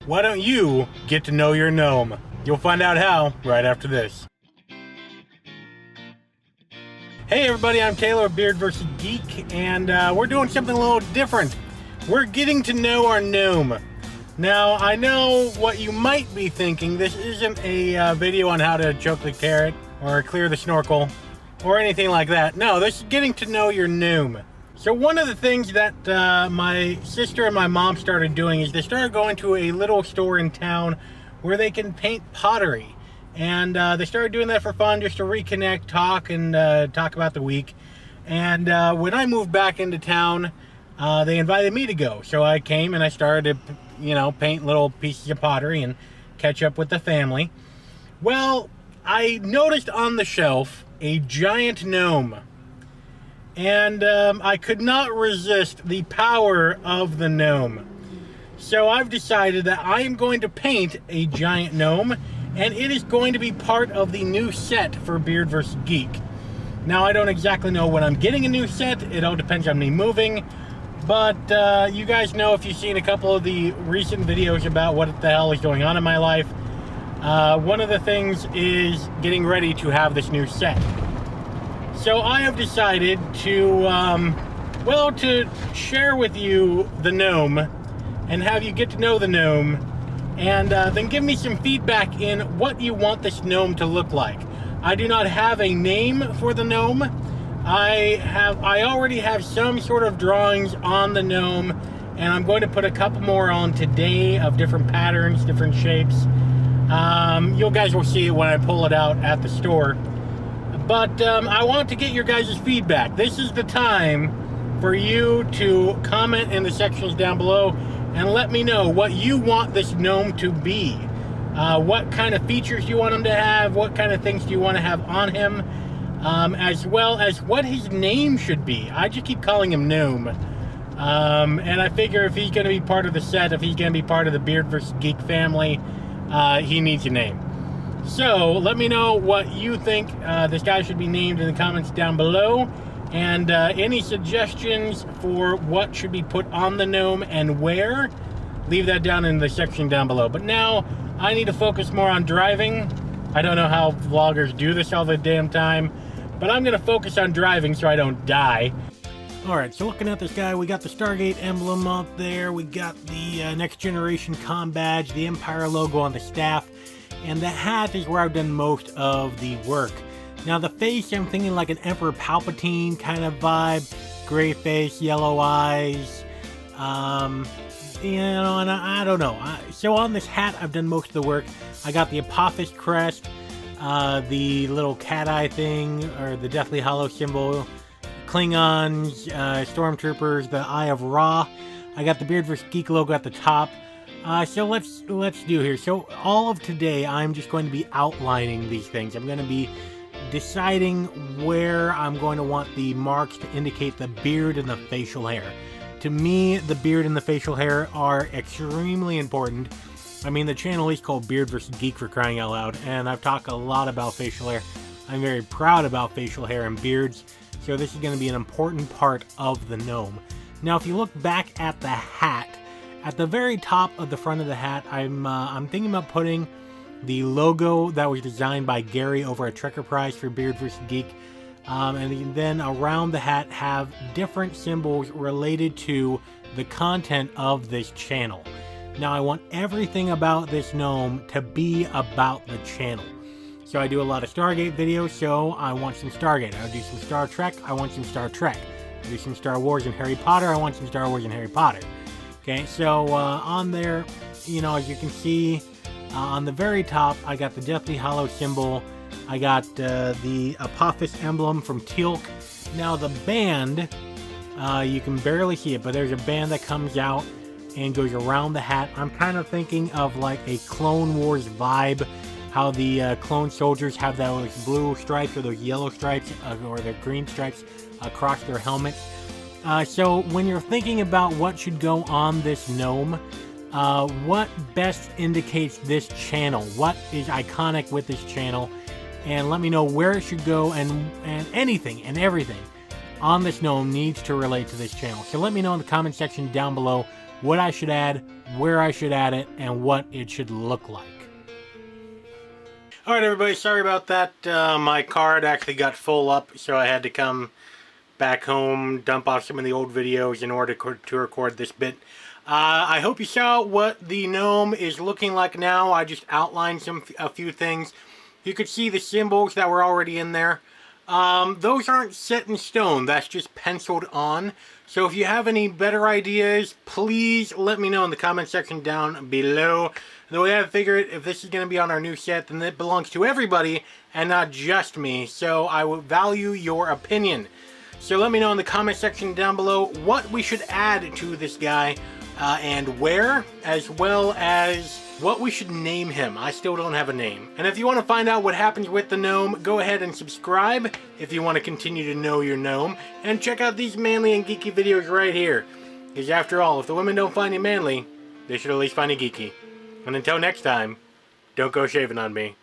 Why don't you get to know your gnome? You'll find out how right after this. Hey everybody, I'm Taylor of Beard vs. Geek, and we're doing something a little different. We're getting to know our gnome. Now, I know what you might be thinking. This isn't a video on how to choke the carrot or clear the snorkel or anything like that. No, this is getting to know your gnome. So one of the things that my sister and my mom started doing is they started going to a little store in town where they can paint pottery. And they started doing that for fun, just to reconnect, talk, and talk about the week. And when I moved back into town, they invited me to go. So I came and I started to, paint little pieces of pottery and catch up with the family. Well, I noticed on the shelf a giant gnome. And I could not resist the power of the gnome. So I've decided that I am going to paint a giant gnome, and it is going to be part of the new set for Beard vs. Geek. Now, I don't exactly know when I'm getting a new set. It all depends on me moving. But you guys know, if you've seen a couple of the recent videos about what the hell is going on in my life, one of the things is getting ready to have this new set. So I have decided to, to share with you the gnome and have you get to know the gnome, and then give me some feedback in what you want this gnome to look like. I do not have a name for the gnome. I already have some sort of drawings on the gnome, and I'm going to put a couple more on today of different patterns, different shapes. You guys will see it when I pull it out at the store. But I want to get your guys' feedback. This is the time for you to comment in the sections down below and let me know what you want this gnome to be. What kind of features do you want him to have? What kind of things do you want to have on him? As well as what his name should be. I just keep calling him Gnome. And I figure if he's going to be part of the set, if he's going to be part of the Beard vs. Geek family, he needs a name. So, let me know what you think this guy should be named in the comments down below. And any suggestions for what should be put on the gnome and where, leave that down in the section down below. But now, I need to focus more on driving. I don't know how vloggers do this all the damn time, but I'm going to focus on driving so I don't die. Alright, so looking at this guy, we got the Stargate emblem up there, we got the Next Generation comm badge, the Empire logo on the staff, and the hat is where I've done most of the work. Now the face, I'm thinking like an Emperor Palpatine kind of vibe. Gray face, yellow eyes, and I don't know. So on this hat, I've done most of the work. I got the Apophis crest, the little cat eye thing, or the Deathly Hollow symbol, Klingons, Stormtroopers, the Eye of Ra. I got the Beard vs. Geek logo at the top. So let's do here. So all of today, I'm just going to be outlining these things. I'm going to be deciding where I'm going to want the marks to indicate the beard and the facial hair. To me, the beard and the facial hair are extremely important. I mean, the channel is called Beard vs. Geek, for crying out loud, and I've talked a lot about facial hair. I'm very proud about facial hair and beards, so this is going to be an important part of the gnome. Now, if you look back at the hat, at the very top of the front of the hat, I'm thinking about putting the logo that was designed by Gary over at Trekker Prize for Beard vs. Geek. And then around the hat have different symbols related to the content of this channel. Now, I want everything about this gnome to be about the channel. So I do a lot of Stargate videos, so I want some Stargate. I do some Star Trek, I want some Star Trek. I do some Star Wars and Harry Potter, I want some Star Wars and Harry Potter. Okay, so on there, as you can see, on the very top, I got the Deathly Hollow symbol. I got the Apophis emblem from Teal'c. Now the band, you can barely see it, but there's a band that comes out and goes around the hat. I'm kind of thinking of like a Clone Wars vibe, how the clone soldiers have those blue stripes or those yellow stripes or the green stripes across their helmets. So when you're thinking about what should go on this gnome, what best indicates this channel? What is iconic with this channel? And let me know where it should go, and anything and everything on this gnome needs to relate to this channel. So let me know in the comment section down below what I should add, where I should add it, and what it should look like. Alright everybody, sorry about that. My card actually got full up, so I had to come back home, dump off some of the old videos in order to record this bit. I hope you saw what the gnome is looking like now. I just outlined a few things. You could see the symbols that were already in there. Those aren't set in stone, that's just penciled on. So if you have any better ideas, please let me know in the comment section down below. The way I figure it, if this is going to be on our new set, then it belongs to everybody and not just me. So I would value your opinion. So let me know in the comment section down below what we should add to this guy and where, as well as what we should name him. I still don't have a name. And if you want to find out what happens with the gnome, go ahead and subscribe if you want to continue to know your gnome. And check out these manly and geeky videos right here. Because after all, if the women don't find you manly, they should at least find you geeky. And until next time, don't go shaving on me.